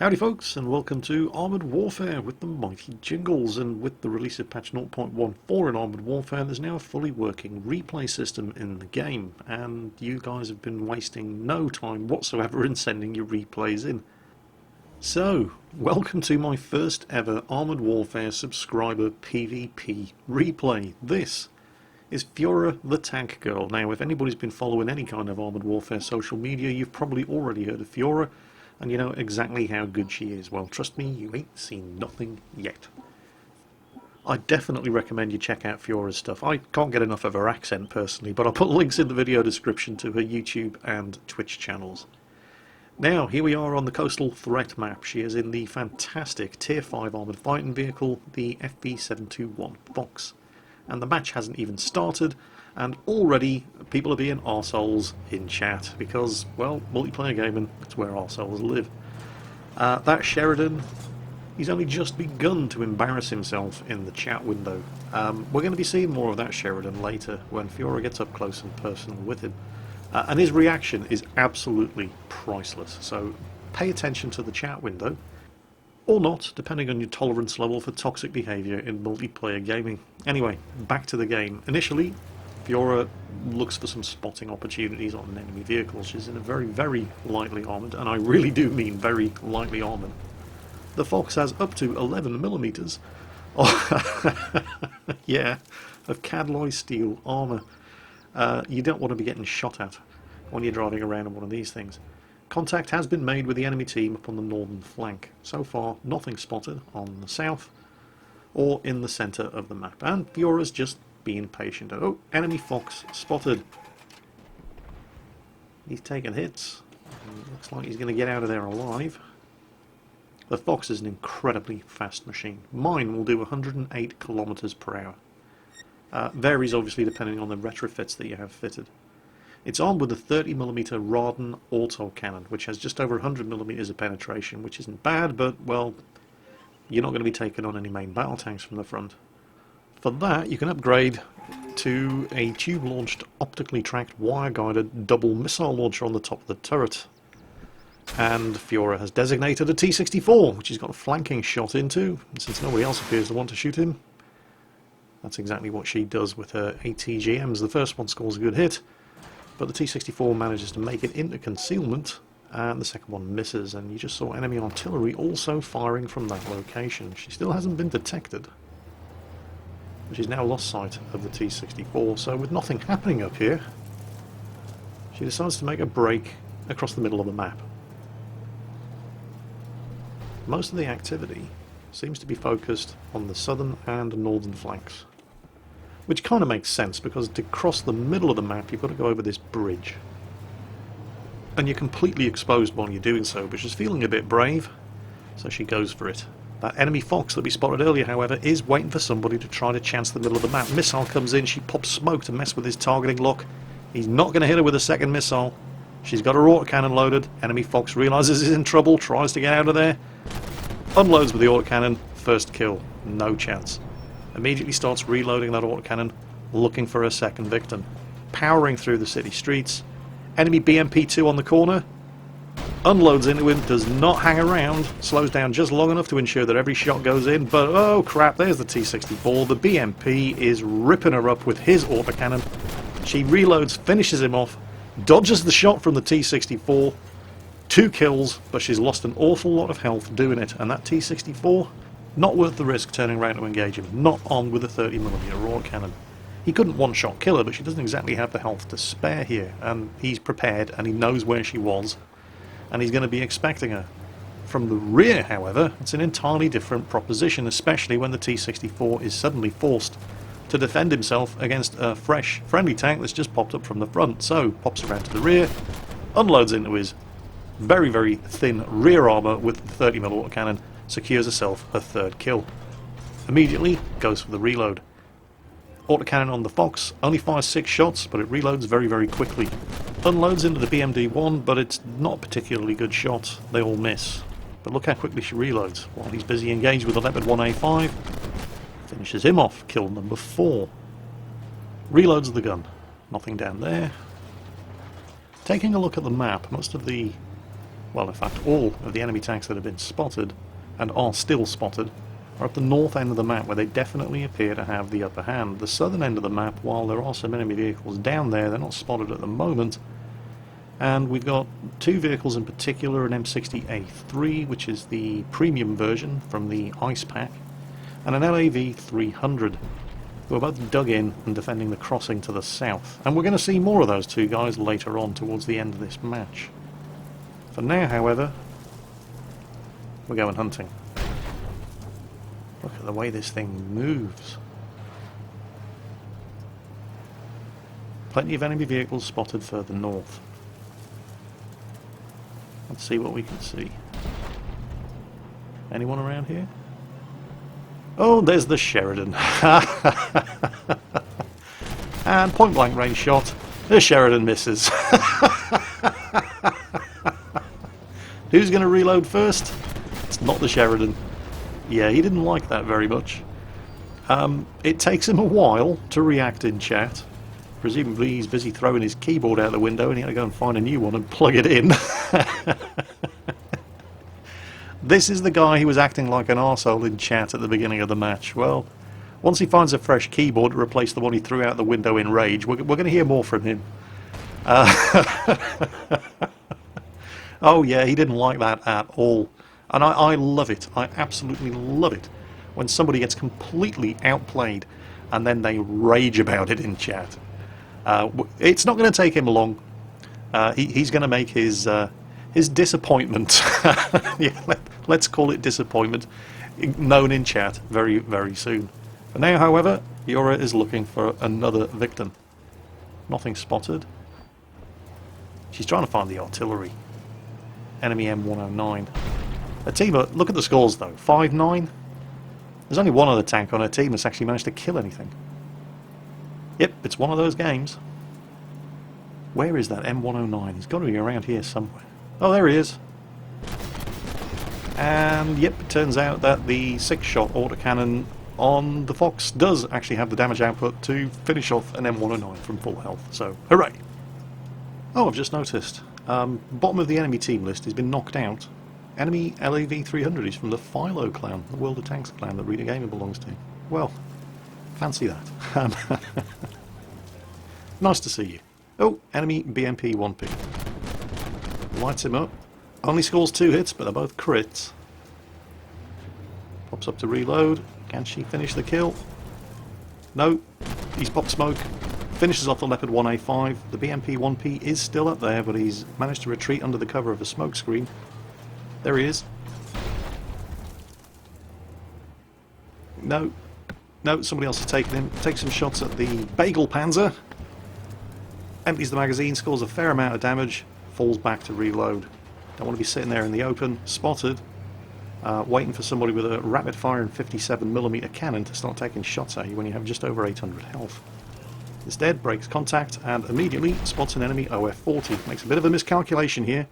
Howdy folks, and welcome to Armored Warfare with the mighty Jingles. And with the release of patch 0.14 in Armored Warfare, there's now a fully working replay system in the game, and you guys have been wasting no time whatsoever in sending your replays in. So, welcome to my first ever Armored Warfare subscriber PvP replay. This is Fiaura The Tank Girl. Now, if anybody's been following any kind of Armored Warfare social media, you've probably already heard of Fiaura, and you know exactly how good she is. Well, trust me, you ain't seen nothing yet. I definitely recommend you check out Fiaura's stuff. I can't get enough of her accent personally, but I'll put links in the video description to her YouTube and Twitch channels. Now, here we are on the Coastal Threat map. She is in the fantastic Tier 5 armoured fighting vehicle, the FV721 Fox. And the match hasn't even started, and already people are being arseholes in chat because, well, multiplayer gaming, that's where arseholes live. That Sheridan, he's only just begun to embarrass himself in the chat window. We're going to be seeing more of that Sheridan later when Fiaura gets up close and personal with him. And his reaction is absolutely priceless, so pay attention to the chat window, or not, depending on your tolerance level for toxic behaviour in multiplayer gaming. Anyway, back to the game. Initially, Fiaura looks for some spotting opportunities on enemy vehicles. She's in a very, very lightly armoured, and I really do mean very lightly armoured. The Fox has up to 11mm yeah, of Cadloy steel armour. You don't want to be getting shot at when you're driving around in one of these things. Contact has been made with the enemy team up on the northern flank. So far, nothing spotted on the south or in the centre of the map, and Fiaura's just being patient. Oh, enemy Fox spotted. He's taking hits. Looks like he's going to get out of there alive. The Fox is an incredibly fast machine. Mine will do 108 kilometers per hour. Varies obviously depending on the retrofits that you have fitted. It's armed with a 30mm Raden autocannon, which has just over 100mm of penetration, which isn't bad, but, well, you're not going to be taking on any main battle tanks from the front. For that, you can upgrade to a tube-launched, optically tracked, wire-guided double missile launcher on the top of the turret. And Fiaura has designated a T-64, which he's got a flanking shot into, and since nobody else appears to want to shoot him, that's exactly what she does with her ATGMs. The first one scores a good hit, but the T-64 manages to make it into concealment, and the second one misses, and you just saw enemy artillery also firing from that location. She still hasn't been detected, but she's now lost sight of the T-64, so with nothing happening up here, she decides to make a break across the middle of the map. Most of the activity seems to be focused on the southern and northern flanks, which kind of makes sense, because to cross the middle of the map you've got to go over this bridge. And you're completely exposed while you're doing so, but she's feeling a bit brave, so she goes for it. That enemy Fox that we spotted earlier, however, is waiting for somebody to try to chance the middle of the map. Missile comes in, she pops smoke to mess with his targeting lock. He's not going to hit her with a second missile. She's got her autocannon loaded. Enemy Fox realises he's in trouble, tries to get out of there. Unloads with the autocannon, first kill, no chance. Immediately starts reloading that autocannon, looking for her second victim. Powering through the city streets. Enemy BMP-2 on the corner. Unloads into him, does not hang around, slows down just long enough to ensure that every shot goes in, but oh crap, there's the T-64. The BMP is ripping her up with his autocannon. She reloads, finishes him off, dodges the shot from the T-64. 2 kills, but she's lost an awful lot of health doing it, and that T-64, not worth the risk turning around to engage him, not armed with a 30mm autocannon. He couldn't one-shot kill her, but she doesn't exactly have the health to spare here, and he's prepared, and he knows where she was, and he's going to be expecting her. From the rear, however, it's an entirely different proposition, especially when the T-64 is suddenly forced to defend himself against a fresh, friendly tank that's just popped up from the front. So, pops around to the rear, unloads into his very, very thin rear armour with the 30mm autocannon, secures herself her third kill. Immediately goes for the reload. Autocannon on the Fox only fires 6 shots, but it reloads very, very quickly. Unloads into the BMD-1, but it's not a particularly good shot. They all miss. But look how quickly she reloads while he's busy engaged with the Leopard 1A5. Finishes him off, kill number 4. Reloads the gun. Nothing down there. Taking a look at the map, most of the well, in fact, all of the enemy tanks that have been spotted, and are still spotted, are at the north end of the map, where they definitely appear to have the upper hand. The southern end of the map, while there are some enemy vehicles down there, they're not spotted at the moment. And we've got two vehicles in particular, an M60A3, which is the premium version from the Ice Pack, and an LAV300, who are both dug in and defending the crossing to the south. And we're going to see more of those two guys later on towards the end of this match. For now, however, we're going hunting. Look at the way this thing moves. Plenty of enemy vehicles spotted further north. Let's see what we can see. Anyone around here? Oh, there's the Sheridan. And point blank range shot. The Sheridan misses. Who's going to reload first? It's not the Sheridan. Yeah, he didn't like that very much. It takes him a while to react in chat. Presumably he's busy throwing his keyboard out the window and he had to go and find a new one and plug it in. This is the guy who was acting like an arsehole in chat at the beginning of the match. Well, once he finds a fresh keyboard to replace the one he threw out the window in rage, we're going to hear more from him. Oh yeah, he didn't like that at all. And I love it. I absolutely love it when somebody gets completely outplayed and then they rage about it in chat. It's not going to take him long. He's going to make his disappointment, yeah, let's call it disappointment, known in chat very, very soon. For now, however, Fiaura is looking for another victim. Nothing spotted. She's trying to find the artillery. Enemy M109. Her team, look at the scores though, 5-9. There's only one other tank on her team that's actually managed to kill anything. Yep, it's one of those games. Where is that M109? He's got to be around here somewhere. Oh, there he is. And yep, it turns out that the 6-shot autocannon on the Fox does actually have the damage output to finish off an M109 from full health. So, hooray! Oh, I've just noticed. Bottom of the enemy team list has been knocked out. Enemy LAV300 is from the Philo clan, the World of Tanks clan that Reader Gamer belongs to. Well, fancy that. Nice to see you. Oh, enemy BMP 1P. Lights him up. Only scores 2 hits, but they're both crits. Pops up to reload. Can she finish the kill? No. He's popped smoke. Finishes off the Leopard 1A5. The BMP 1P is still up there, but he's managed to retreat under the cover of a smoke screen. There he is. No. No, somebody else has taken him. Takes some shots at the Bagel Panzer. Empties the magazine, scores a fair amount of damage, falls back to reload. Don't want to be sitting there in the open, spotted, waiting for somebody with a rapid-firing 57mm cannon to start taking shots at you when you have just over 800 health. Instead, breaks contact and immediately spots an enemy OF-40. Makes a bit of a miscalculation here.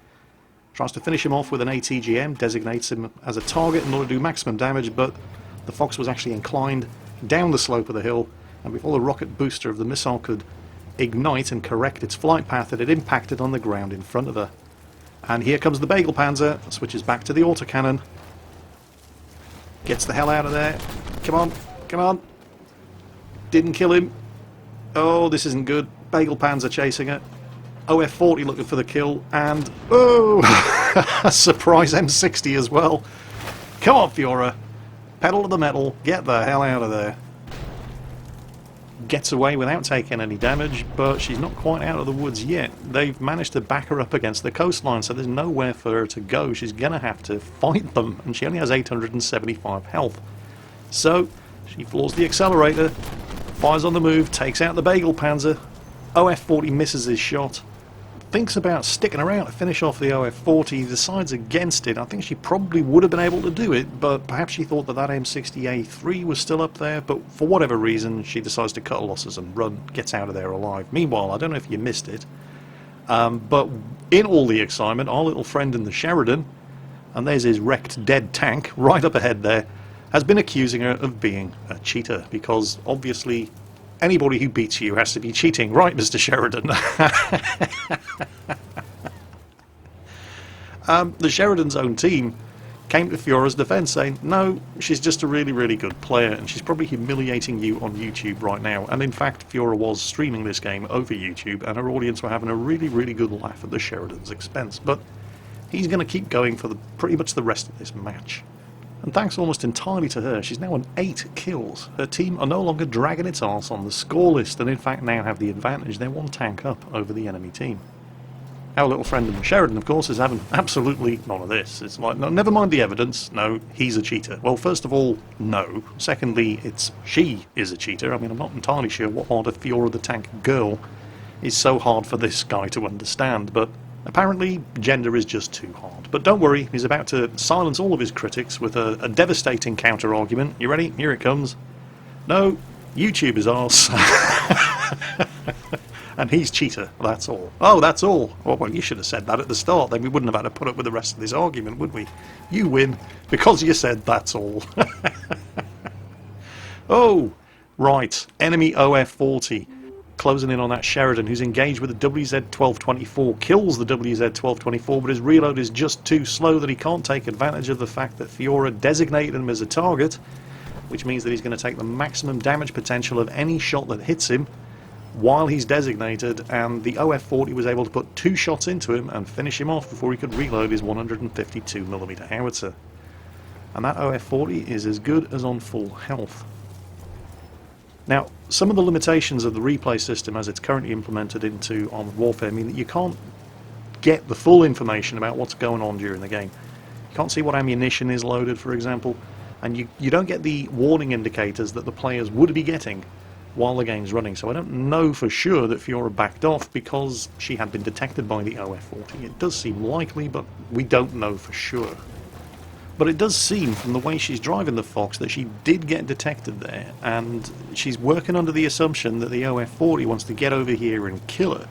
Tries to finish him off with an ATGM, designates him as a target in order to do maximum damage, but the Fox was actually inclined down the slope of the hill, and before the rocket booster of the missile could ignite and correct its flight path, it had impacted on the ground in front of her. And here comes the Bagel Panzer, switches back to the autocannon, gets the hell out of there. Come on, come on. Didn't kill him. Oh, this isn't good. Bagel Panzer chasing her. OF-40 looking for the kill, and oh, surprise M60 as well. Come on, Fiaura. Pedal to the metal, get the hell out of there. Gets away without taking any damage, but she's not quite out of the woods yet. They've managed to back her up against the coastline, so there's nowhere for her to go. She's going to have to fight them, and she only has 875 health. So, she floors the accelerator, fires on the move, takes out the Bagel Panzer. OF-40 misses his shot. Thinks about sticking around to finish off the OF-40, decides against it. I think she probably would have been able to do it, but perhaps she thought that that M60A3 was still up there, but for whatever reason she decides to cut her losses and run, gets out of there alive. Meanwhile, I don't know if you missed it, but in all the excitement, our little friend in the Sheridan, and there's his wrecked dead tank right up ahead there, has been accusing her of being a cheater, because obviously anybody who beats you has to be cheating, right, Mr. Sheridan? The Sheridan's own team came to Fiaura's defence saying, no, she's just a really, really good player and she's probably humiliating you on YouTube right now. And in fact, Fiaura was streaming this game over YouTube and her audience were having a really, really good laugh at the Sheridan's expense. But he's going to keep going for pretty much the rest of this match. And thanks almost entirely to her, she's now on 8 kills. Her team are no longer dragging its arse on the score list and in fact now have the advantage. They're 1 tank up over the enemy team. Our little friend in Sheridan, of course, is having absolutely none of this. It's like, no, never mind the evidence, no, he's a cheater. Well, first of all, no. Secondly, she is a cheater. I mean, I'm not entirely sure what part of Fiaura the Tank Girl is so hard for this guy to understand, but apparently gender is just too hard. But don't worry, he's about to silence all of his critics with a devastating counter-argument. You ready? Here it comes. No, YouTube is arse. And he's cheater, that's all. Oh, that's all. Well, you should have said that at the start, then we wouldn't have had to put up with the rest of this argument, would we? You win, because you said that's all. Oh, right. Enemy OF40. Closing in on that Sheridan, who's engaged with the WZ-1224. Kills the WZ-1224, but his reload is just too slow that he can't take advantage of the fact that Fiaura designated him as a target, which means that he's going to take the maximum damage potential of any shot that hits him while he's designated, and the OF40 was able to put 2 shots into him and finish him off before he could reload his 152mm howitzer. And that OF40 is as good as on full health. Now, some of the limitations of the replay system as it's currently implemented into Armored Warfare mean that you can't get the full information about what's going on during the game. You can't see what ammunition is loaded, for example, and you don't get the warning indicators that the players would be getting while the game's running. So I don't know for sure that Fiaura backed off because she had been detected by the OF40. It does seem likely, but we don't know for sure. But it does seem from the way she's driving the Fox that she did get detected there, and she's working under the assumption that the OF40 wants to get over here and kill her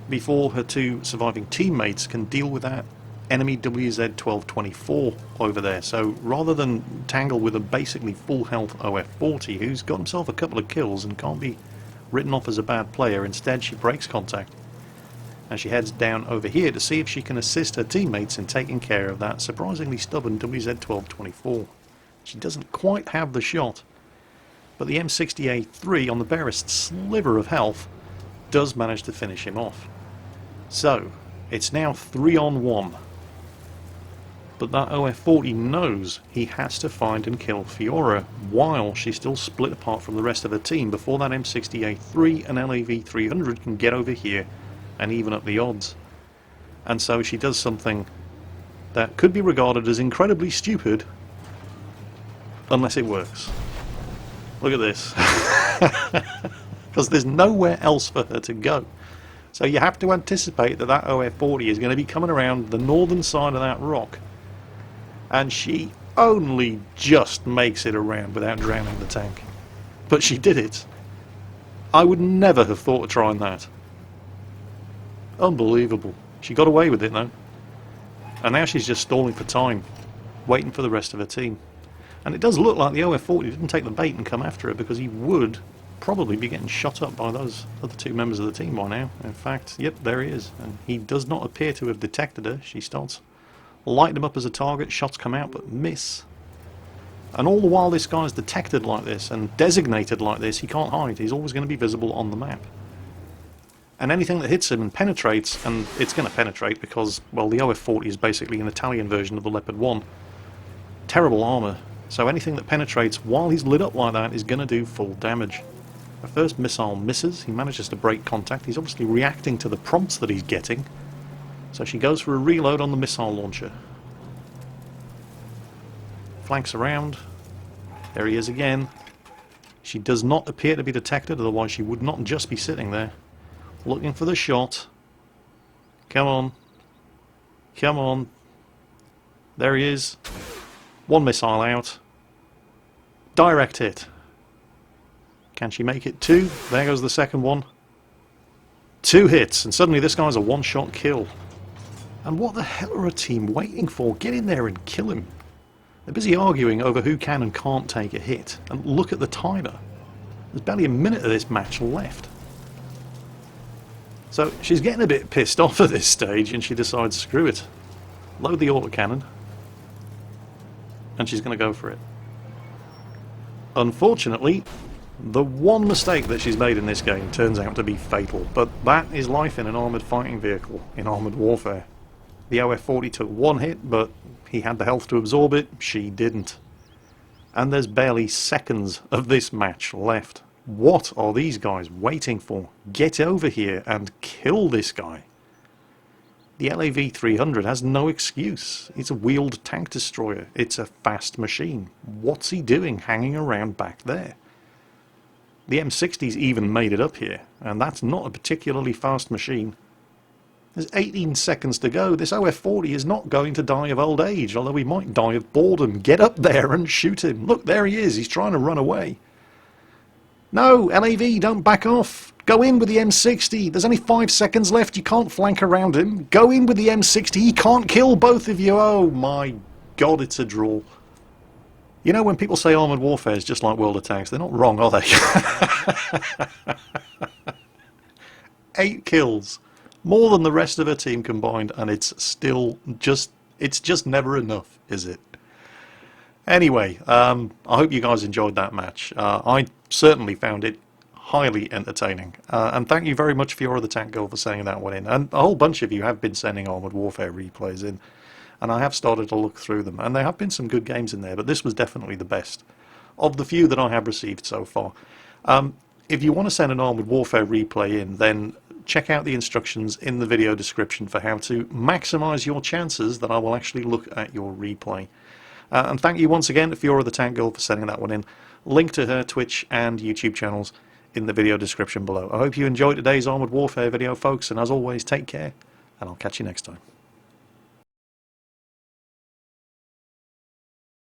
before her 2 surviving teammates can deal with that enemy WZ-1224 over there. So rather than tangle with a basically full health OF40 who's got himself a couple of kills and can't be written off as a bad player, instead she breaks contact and she heads down over here to see if she can assist her teammates in taking care of that surprisingly stubborn WZ-1224. She doesn't quite have the shot, but the M60A3 on the barest sliver of health does manage to finish him off. So it's now 3-on-1. But that OF40 knows he has to find and kill Fiaura while she's still split apart from the rest of her team before that M60A3 and LAV300 can get over here and even up the odds. And so she does something that could be regarded as incredibly stupid unless it works. Look at this. Because there's nowhere else for her to go. So you have to anticipate that that OF40 is going to be coming around the northern side of that rock. And she only just makes it around without drowning the tank. But she did it. I would never have thought of trying that. Unbelievable. She got away with it though. And now she's just stalling for time, waiting for the rest of her team. And it does look like the OF40 didn't take the bait and come after her, because he would probably be getting shot up by those other 2 members of the team by now. In fact, yep, there he is. And he does not appear to have detected her. She starts lighting him up as a target, shots come out but miss. And all the while this guy's detected like this and designated like this, he can't hide. He's always going to be visible on the map. And anything that hits him and penetrates, and it's going to penetrate because, well, the OF40 is basically an Italian version of the Leopard 1. Terrible armour. So anything that penetrates while he's lit up like that is going to do full damage. The first missile misses, he manages to break contact. He's obviously reacting to the prompts that he's getting. So she goes for a reload on the missile launcher. Flanks around. There he is again. She does not appear to be detected, otherwise she would not just be sitting there. Looking for the shot. Come on. Come on. There he is. 1 missile out. Direct hit. Can she make it 2? There goes the second one. 2 hits, and suddenly this guy's a 1-shot kill. And what the hell are a team waiting for? Get in there and kill him. They're busy arguing over who can and can't take a hit. And look at the timer. There's barely a minute of this match left. So she's getting a bit pissed off at this stage, and she decides, screw it. load the autocannon, and she's going to go for it. Unfortunately, the one mistake that she's made in this game turns out to be fatal, but that is life in an armoured fighting vehicle in Armoured Warfare. The OF-40 took one hit, but he had the health to absorb it, she didn't. And there's barely seconds of this match left. What are these guys waiting for? Get over here and kill this guy. The LAV-300 has no excuse. It's a wheeled tank destroyer. It's a fast machine. What's he doing hanging around back there? The M60's even made it up here, and that's not a particularly fast machine. There's 18 seconds to go. This OF-40 is not going to die of old age, although he might die of boredom. Get up there and shoot him. Look, there he is. He's trying to run away. No, LAV, don't back off. Go in with the M60. There's only 5 seconds left. You can't flank around him. Go in with the M60. He can't kill both of you. Oh my God, it's a draw. You know, when people say Armoured Warfare is just like World of Tanks, they're not wrong, are they? 8 kills. More than the rest of her team combined, and it's still just, it's just never enough, is it? Anyway, I hope you guys enjoyed that match. I certainly found it highly entertaining. And thank you very much, Fiaura The Tank Girl, for sending that one in. And a whole bunch of you have been sending Armoured Warfare replays in. And I have started to look through them. And there have been some good games in there, but this was definitely the best of the few that I have received so far. If you want to send an Armoured Warfare replay in, then check out the instructions in the video description for how to maximise your chances that I will actually look at your replay. And thank you once again to Fiaura The Tank Girl for sending that one in. Link to her Twitch and YouTube channels in the video description below. I hope you enjoyed today's Armoured Warfare video, folks, and as always, take care, and I'll catch you next time.